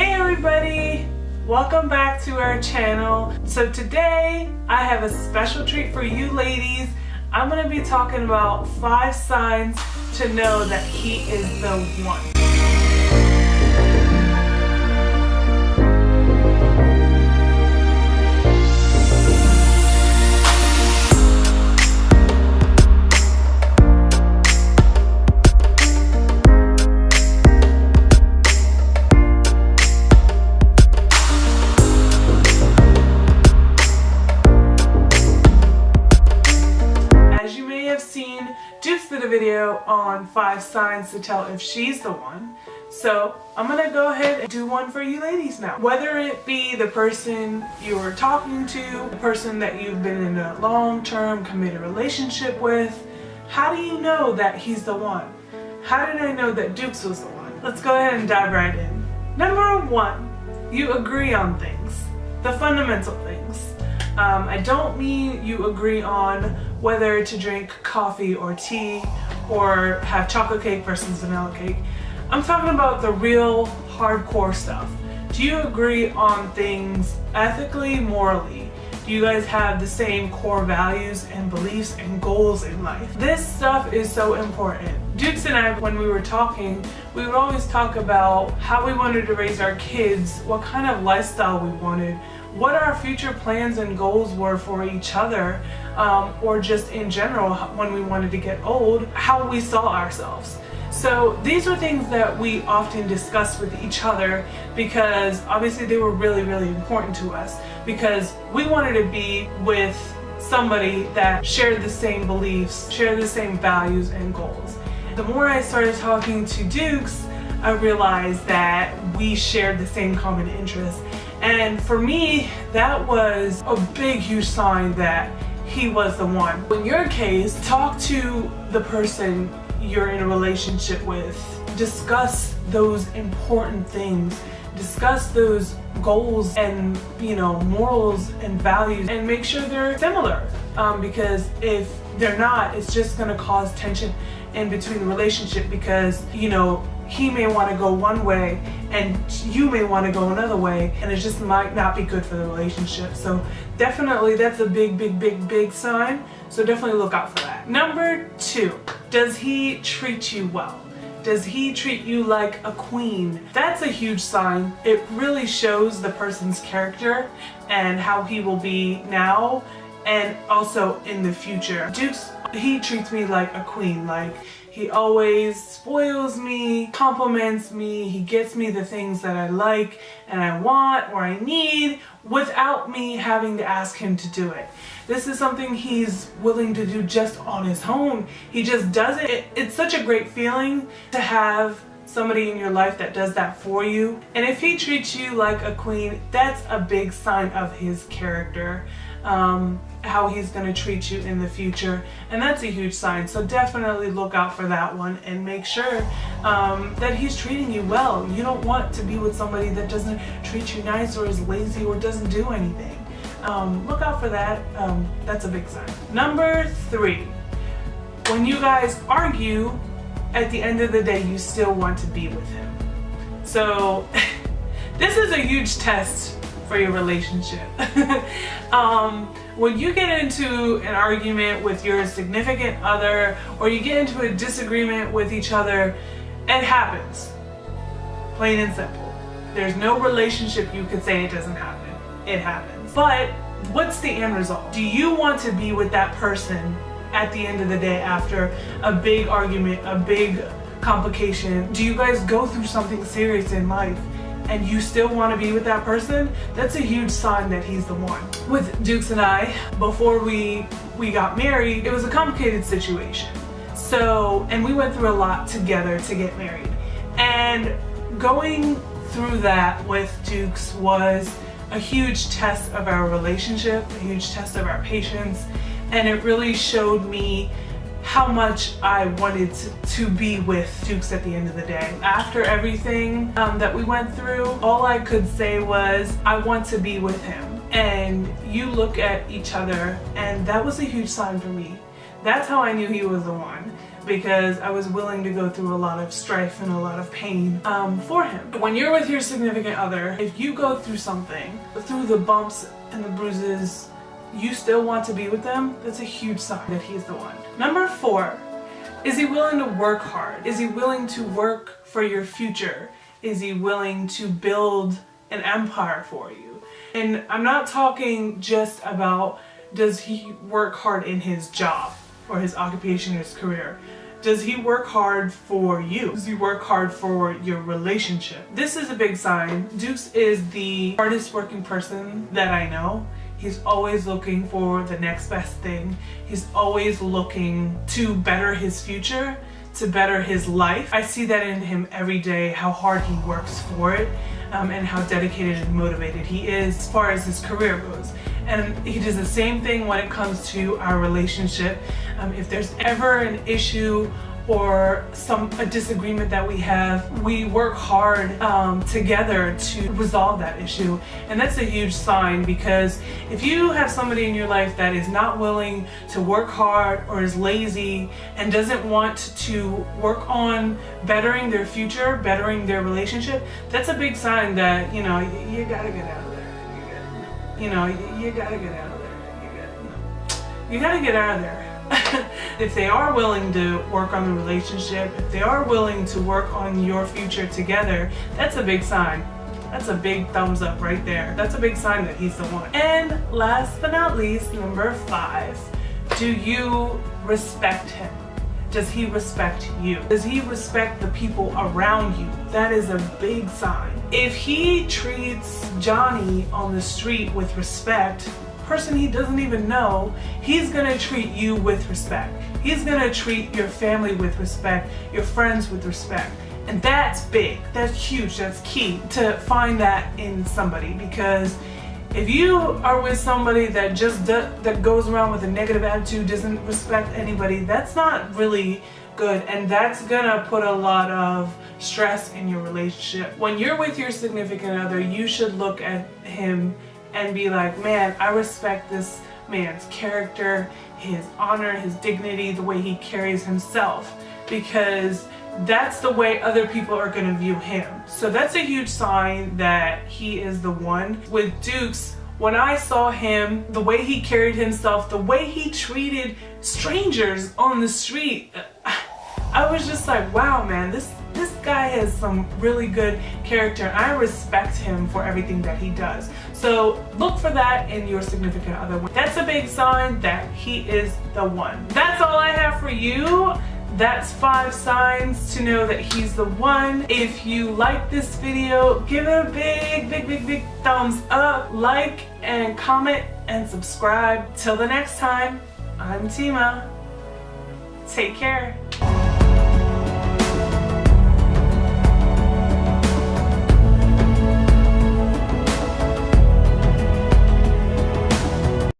Hey everybody! Welcome back to our channel. So today I have a special treat for you ladies. I'm going to be talking about 5 signs to know that he is the one. Dukes did a video on 5 signs to tell if she's the one. So I'm gonna go ahead and do one for you ladies now. Whether it be the person you're talking to, the person that you've been in a long-term committed relationship with, how do you know that he's the one? How did I know that Dukes was the one? Let's go ahead and dive right in. Number 1, you agree on things. The fundamental things. I don't mean you agree on whether to drink coffee or tea or have chocolate cake versus vanilla cake. I'm talking about the real hardcore stuff. Do you agree on things ethically, morally? Do you guys have the same core values and beliefs and goals in life? This stuff is so important. Dukes and I, when we were talking, we would always talk about how we wanted to raise our kids, what kind of lifestyle we wanted, what our future plans and goals were for each other, or just in general when we wanted to get old, how we saw ourselves. So these were things that we often discussed with each other because obviously they were really, really important to us because we wanted to be with somebody that shared the same beliefs, shared the same values and goals. The more I started talking to Dukes, I realized that we shared the same common interests. And for me, that was a big, huge sign that he was the one. In your case, talk to the person you're in a relationship with. Discuss those important things. Discuss those goals and, morals and values and make sure they're similar. Because if they're not, it's just gonna cause tension in between the relationship because, he may want to go one way and you may want to go another way, and it just might not be good for the relationship. So definitely that's a big sign. So definitely look out for that. Number 2, does he treat you well? Does he treat you like a queen? That's a huge sign. It really shows the person's character and how he will be now and also in the future. Dukes, he treats me like a queen. Like, he always spoils me, compliments me, he gets me the things that I like and I want or I need without me having to ask him to do it. This is something he's willing to do just on his own. He just does it. It's such a great feeling to have somebody in your life that does that for you. And if he treats you like a queen, that's a big sign of his character. How he's going to treat you in the future, and that's a huge sign. So definitely look out for that one and make sure that he's treating you well. You don't want to be with somebody that doesn't treat you nice or is lazy or doesn't do anything. Look out for that. That's a big sign. Number 3, when you guys argue, at the end of the day you still want to be with him. So this is a huge test for your relationship. When you get into an argument with your significant other or you get into a disagreement with each other, it happens. Plain and simple. There's no relationship you could say it doesn't happen. It happens. But what's the end result? Do you want to be with that person at the end of the day after a big argument, a big complication? Do you guys go through something serious in life and you still want to be with that person? That's a huge sign that he's the one. With Dukes and I, before we got married, it was a complicated situation. And we went through a lot together to get married. And going through that with Dukes was a huge test of our relationship, a huge test of our patience, and it really showed me how much I wanted to be with Dukes at the end of the day. After everything that we went through, all I could say was, I want to be with him. And you look at each other, and that was a huge sign for me. That's how I knew he was the one. because I was willing to go through a lot of strife and a lot of pain for him. When you're with your significant other, if you go through something, through the bumps and the bruises, you still want to be with them, that's a huge sign that he's the one. Number 4, is he willing to work hard? Is he willing to work for your future? Is he willing to build an empire for you? And I'm not talking just about, does he work hard in his job or his occupation, his career? Does he work hard for you? Does he work hard for your relationship? This is a big sign. Dukes is the hardest working person that I know. He's always looking for the next best thing. He's always looking to better his future, to better his life. I see that in him every day, how hard he works for it, and how dedicated and motivated he is as far as his career goes. And he does the same thing when it comes to our relationship. If there's ever an issue or a disagreement that we have, we work hard together to resolve that issue. And that's a huge sign, because if you have somebody in your life that is not willing to work hard or is lazy and doesn't want to work on bettering their future, bettering their relationship, that's a big sign that, you know, you gotta get out of there. You gotta get out of there. You gotta get out of there. If they are willing to work on the relationship, if they are willing to work on your future together, that's a big sign. That's a big thumbs up right there. That's a big sign that he's the one. And last but not least, number 5, do you respect him? Does he respect you? Does he respect the people around you? That is a big sign. If he treats Johnny on the street with respect, person he doesn't even know, he's gonna treat you with respect. He's gonna treat your family with respect, your friends with respect. And that's big, that's huge, that's key to find that in somebody. Because if you are with somebody that that goes around with a negative attitude, doesn't respect anybody, that's not really good, and that's gonna put a lot of stress in your relationship. When you're with your significant other, you should look at him and be like, man, I respect this man's character, his honor, his dignity, the way he carries himself, because that's the way other people are going to view him. So that's a huge sign that he is the one. With Dukes, when I saw him, the way he carried himself, the way he treated strangers on the street, I was just like, wow, man, this guy has some really good character. I respect him for everything that he does. So look for that in your significant other. That's a big sign that he is the one. That's all I have for you. That's 5 signs to know that he's the one. If you like this video, give it a big thumbs up, like and comment and subscribe. Till the next time, I'm Tima. Take care.